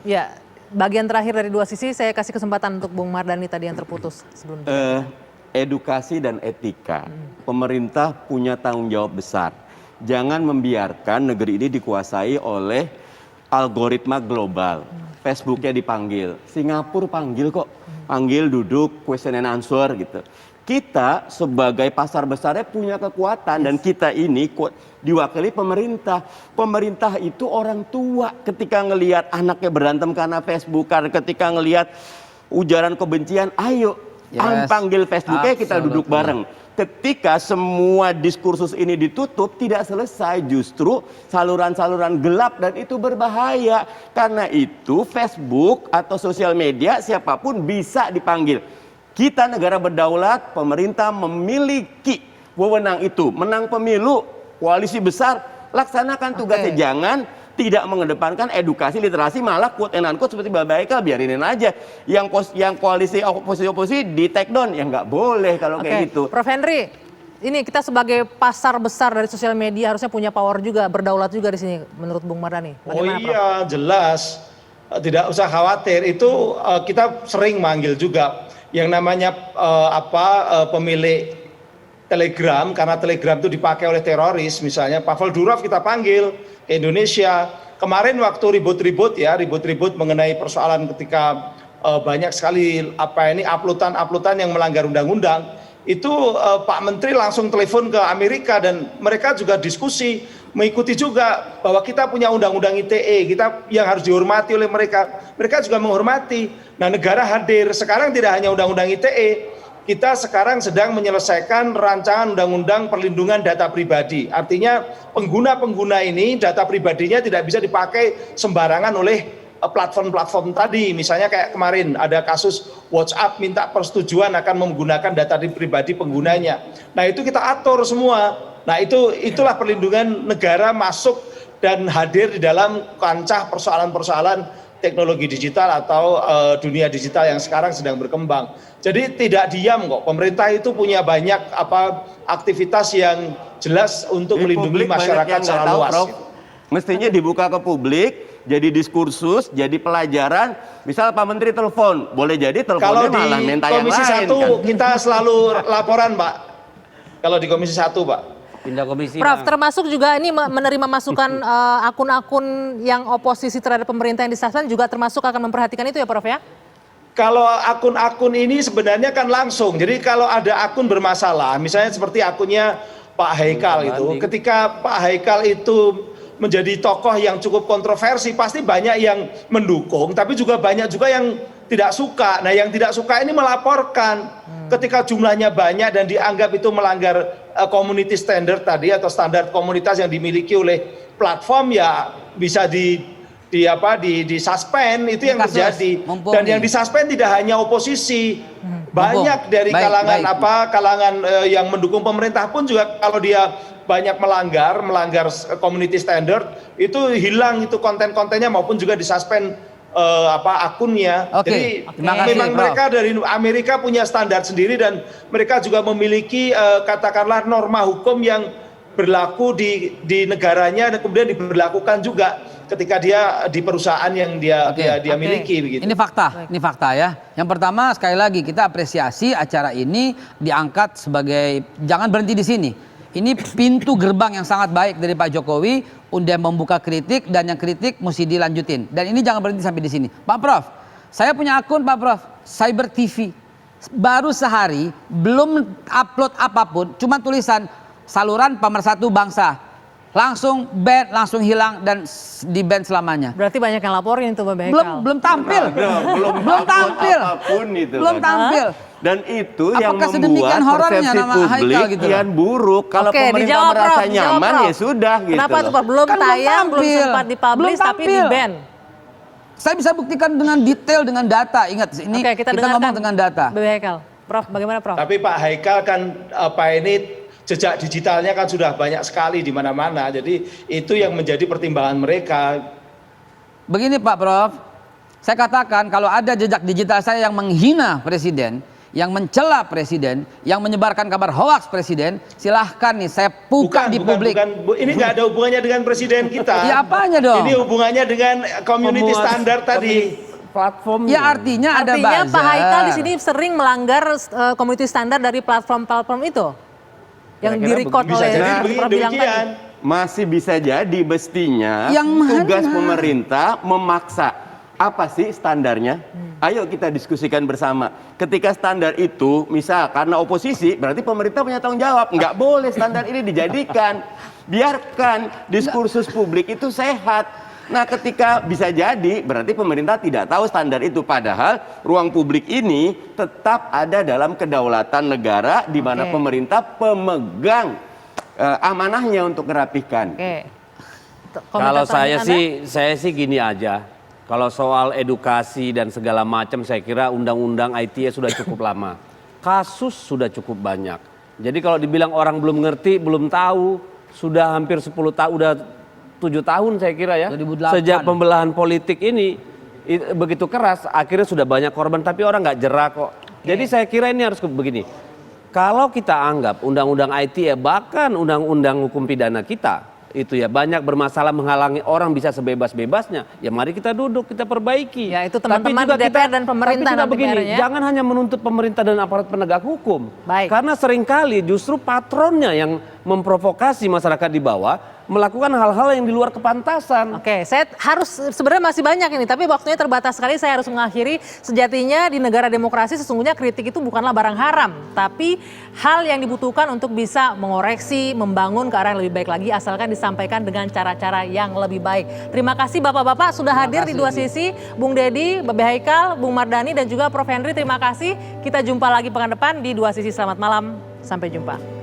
Ya, bagian terakhir dari dua sisi saya kasih kesempatan untuk Bung Mardhani tadi yang terputus sebelum edukasi dan etika. Pemerintah punya tanggung jawab besar. Jangan membiarkan negeri ini dikuasai oleh algoritma global. Facebooknya dipanggil, Singapura panggil kok, panggil duduk question and answer gitu. Kita sebagai pasar besarnya punya kekuatan dan kita ini diwakili pemerintah. Pemerintah itu orang tua ketika ngelihat anaknya berantem karena Facebook, ketika ngelihat ujaran kebencian, ayo panggil Facebooknya kita duduk bareng. Ketika semua diskursus ini ditutup, tidak selesai, justru saluran-saluran gelap dan itu berbahaya. Karena itu Facebook atau sosial media siapapun bisa dipanggil. Kita negara berdaulat, pemerintah memiliki wewenang itu. Menang pemilu, koalisi besar, laksanakan tugasnya. Jangan tidak mengedepankan edukasi literasi, malah quote and unquote seperti Mbak Haikal, biarinin aja. Yang koalisi oposisi di take down, ya nggak boleh kalau kayak gitu. Prof. Henry, ini kita sebagai pasar besar dari sosial media harusnya punya power juga, berdaulat juga di sini menurut Bung Mardhani. Bagaimana, Prof? Jelas. Tidak usah khawatir, itu kita sering manggil juga yang namanya pemilik Telegram, karena Telegram itu dipakai oleh teroris, misalnya Pavel Durov kita panggil ke Indonesia. Kemarin waktu ribut-ribut mengenai persoalan ketika banyak sekali uploadan yang melanggar undang-undang, itu Pak Menteri langsung telepon ke Amerika dan mereka juga diskusi, mengikuti juga bahwa kita punya undang-undang ITE, kita yang harus dihormati oleh mereka. Mereka juga menghormati. Nah, negara hadir. Sekarang tidak hanya undang-undang ITE, kita sekarang sedang menyelesaikan rancangan undang-undang perlindungan data pribadi. Artinya pengguna-pengguna ini data pribadinya tidak bisa dipakai sembarangan oleh platform-platform tadi. Misalnya kayak kemarin ada kasus WhatsApp minta persetujuan akan menggunakan data pribadi penggunanya. Nah, itu kita atur semua. Nah, itulah perlindungan negara masuk dan hadir di dalam kancah persoalan-persoalan teknologi digital atau dunia digital yang sekarang sedang berkembang. Jadi tidak diam kok. Pemerintah itu punya banyak aktivitas yang jelas untuk melindungi masyarakat secara luas. Mestinya dibuka ke publik, jadi diskursus, jadi pelajaran. Misal Pak Menteri telepon, boleh jadi teleponnya malah minta yang lain. Kalau di Komisi 1 kita selalu laporan, Pak. Kalau di Komisi 1, Pak. Pindah komisi. Prof, termasuk juga ini menerima masukan akun-akun yang oposisi terhadap pemerintah yang disuspend juga termasuk akan memperhatikan itu ya, Prof ya? Kalau akun-akun ini sebenarnya kan langsung. Jadi kalau ada akun bermasalah, misalnya seperti akunnya Pak Haikal itu, ketika Pak Haikal itu menjadi tokoh yang cukup kontroversi, pasti banyak yang mendukung, tapi juga banyak juga yang tidak suka. Nah, yang tidak suka ini melaporkan. Ketika jumlahnya banyak dan dianggap itu melanggar community standard tadi atau standar komunitas yang dimiliki oleh platform, ya bisa di suspend. Itu yang terjadi. Dan yang disuspend tidak hanya oposisi, banyak dari kalangan yang mendukung pemerintah pun juga kalau dia banyak melanggar community standard, itu hilang itu konten-kontennya maupun juga disuspend akunnya. Jadi memang mereka dari Amerika punya standar sendiri dan mereka juga memiliki katakanlah norma hukum yang berlaku di negaranya dan kemudian diberlakukan juga ketika dia di perusahaan yang dia miliki begitu. Ini fakta ya. Yang pertama sekali lagi kita apresiasi acara ini diangkat sebagai, jangan berhenti di sini. Ini pintu gerbang yang sangat baik dari Pak Jokowi untuk membuka kritik dan yang kritik mesti dilanjutin. Dan ini jangan berhenti sampai di sini. Pak Prof, saya punya akun Pak Prof, Cyber TV. Baru sehari belum upload apapun, cuma tulisan saluran pemersatu bangsa. Langsung ban, langsung hilang dan di ban selamanya. Berarti banyak yang laporin itu Mbak Haikal. Belum tampil. Belum tampil. Dan itu apakah yang membuat persepsi publik gitu kian buruk. Kalau pemerintah merasa nyaman ya sudah gitu. Kenapa tuh Pak? Belum kan tayang, belum sempat dipublish tapi di ban. Saya bisa buktikan dengan detail, dengan data. Ingat, ini kita ngomong dengan data. Mbak Haikal. Prof, bagaimana Prof? Tapi Pak Haikal kan jejak digitalnya kan sudah banyak sekali di mana-mana. Jadi itu yang menjadi pertimbangan mereka. Begini Pak Prof, saya katakan kalau ada jejak digital saya yang menghina presiden, yang mencela presiden, yang menyebarkan kabar hoaks presiden, silahkan nih saya buka di publik. Ini nggak ada hubungannya dengan presiden kita. Ya apanya dong? Ini hubungannya dengan community standard tadi. Platform. Ya artinya ada Artinya buzzer. Pak Haikal di sini sering melanggar community standard dari platform-platform itu yang Kira-kira direcord Bisa oleh jadi Prof bilang tadi. demikian. Masih bisa jadi mestinya Yang tugas mana? pemerintah memaksa. Apa sih standarnya? Ayo kita diskusikan bersama. Ketika standar itu, misal karena oposisi, berarti pemerintah punya tanggung jawab. Nggak boleh standar ini dijadikan. Biarkan diskursus publik itu sehat. Nah ketika bisa jadi, berarti pemerintah tidak tahu standar itu. Padahal ruang publik ini tetap ada dalam kedaulatan negara di mana Oke. pemerintah pemegang amanahnya untuk merapikan. Oke. Kalau Komentar saya Anda? sih gini aja. Kalau soal edukasi dan segala macam, saya kira undang-undang ITE sudah cukup lama. Kasus sudah cukup banyak. Jadi kalau dibilang orang belum ngerti, belum tahu, sudah hampir 10 tahun, udah 7 tahun saya kira ya. 2008. Sejak pembelahan politik ini begitu keras, akhirnya sudah banyak korban, tapi orang nggak jerak kok. Jadi saya kira ini harus begini. Kalau kita anggap undang-undang ITE bahkan undang-undang hukum pidana kita itu ya banyak bermasalah menghalangi orang bisa sebebas-bebasnya, ya mari kita duduk kita perbaiki. Ya, itu Tapi teman-teman juga di DPR dan pemerintah tapi juga nanti begini, PR-nya. jangan hanya menuntut pemerintah dan aparat penegak hukum. Baik. Karena seringkali justru patronnya yang memprovokasi masyarakat di bawah melakukan hal-hal yang di luar kepantasan. Oke, saya harus sebenarnya masih banyak ini, tapi waktunya terbatas sekali. Saya harus mengakhiri. Sejatinya di negara demokrasi sesungguhnya kritik itu bukanlah barang haram, tapi hal yang dibutuhkan untuk bisa mengoreksi, membangun ke arah yang lebih baik lagi, asalkan disampaikan dengan cara-cara yang lebih baik. Terima kasih Bapak-Bapak sudah hadir di dua sisi. Bung Deddy, Babe Haikal, Bung Mardhani dan juga Prof Henry. Terima kasih. Kita jumpa lagi pekan depan di dua sisi. Selamat malam, sampai jumpa.